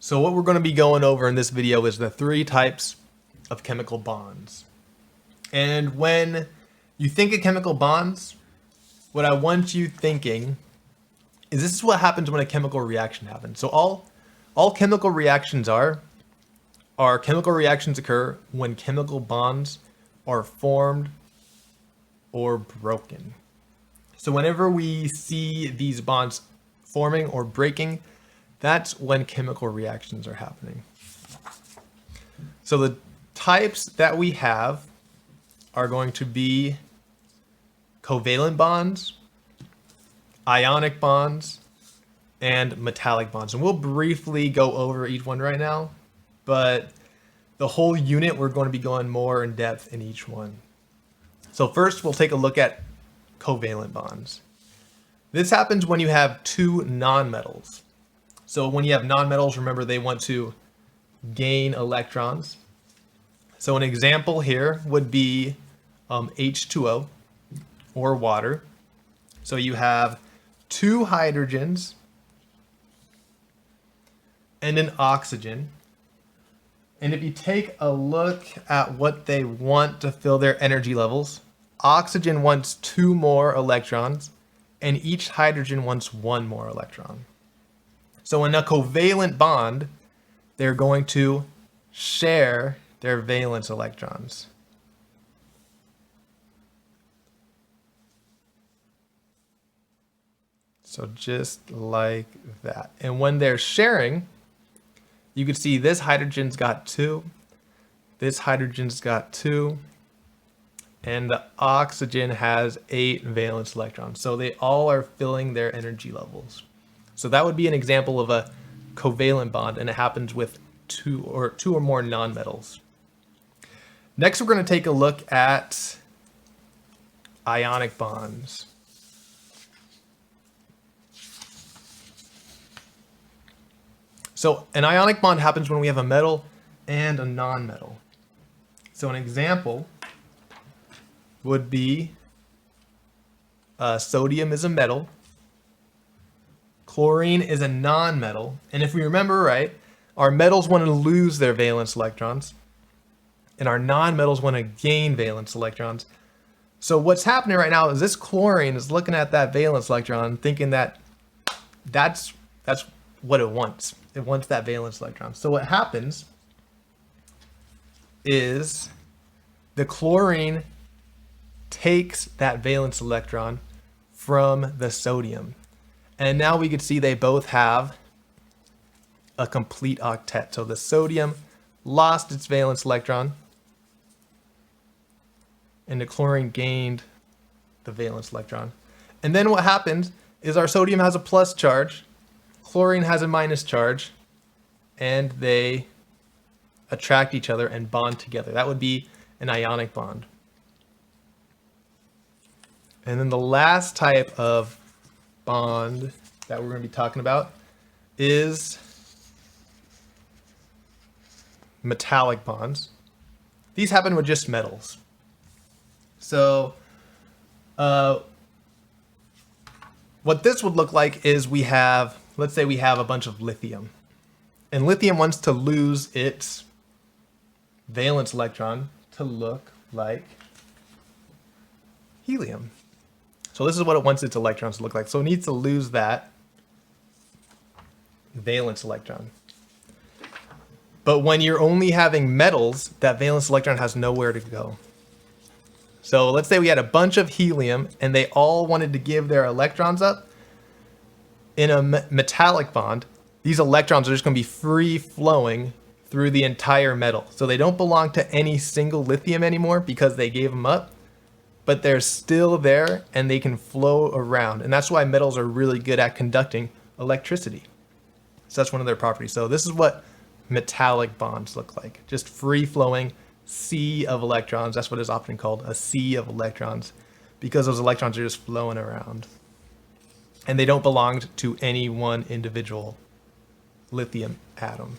So what we're going to be going over in this video is the three types of chemical bonds. And when you think of chemical bonds, what I want you thinking is this is what happens when a chemical reaction happens. So all chemical reactions are chemical reactions occur when chemical bonds are formed or broken. So whenever we see these bonds forming or breaking, that's when chemical reactions are happening. So the types that we have are going to be covalent bonds, ionic bonds, and metallic bonds. And we'll briefly go over each one right now, but the whole unit, we're going to be going more in depth in each one. So first, we'll take a look at covalent bonds. This happens when you have two nonmetals. So when you have nonmetals, remember they want to gain electrons. So an example here would be H2O or water. So you have two hydrogens and an oxygen. And if you take a look at what they want to fill their energy levels, oxygen wants 2 more electrons and each hydrogen wants 1 more electron. So in a covalent bond, they're going to share their valence electrons. So just like that. And when they're sharing, you can see this hydrogen's got 2, this hydrogen's got 2, and the oxygen has 8 valence electrons. So they all are filling their energy levels. So that would be an example of a covalent bond, and it happens with two or more nonmetals. Next, we're going to take a look at ionic bonds. So an ionic bond happens when we have a metal and a nonmetal. So an example would be sodium is a metal, chlorine is a nonmetal, and if we remember right, our metals want to lose their valence electrons, and our nonmetals want to gain valence electrons. So what's happening right now is this chlorine is looking at that valence electron, thinking that that's what it wants. It wants that valence electron. So what happens is the chlorine takes that valence electron from the sodium. And now we can see they both have a complete octet. So the sodium lost its valence electron and the chlorine gained the valence electron. And then what happens is our sodium has a plus charge, chlorine has a minus charge, and they attract each other and bond together. That would be an ionic bond. And then the last type of bond that we're going to be talking about is metallic bonds. These happen with just metals. So what this would look like is we have, let's say we have a bunch of lithium. And lithium wants to lose its valence electron to look like helium. So this is what it wants its electrons to look like. So it needs to lose that valence electron. But when you're only having metals, that valence electron has nowhere to go. So let's say we had a bunch of helium and they all wanted to give their electrons up. In a metallic bond, these electrons are just going to be free flowing through the entire metal. So they don't belong to any single lithium anymore because they gave them up, but they're still there and they can flow around. And that's why metals are really good at conducting electricity. So that's one of their properties. So this is what metallic bonds look like. Just free flowing sea of electrons. That's what is often called, a sea of electrons, because those electrons are just flowing around. And they don't belong to any one individual lithium atom.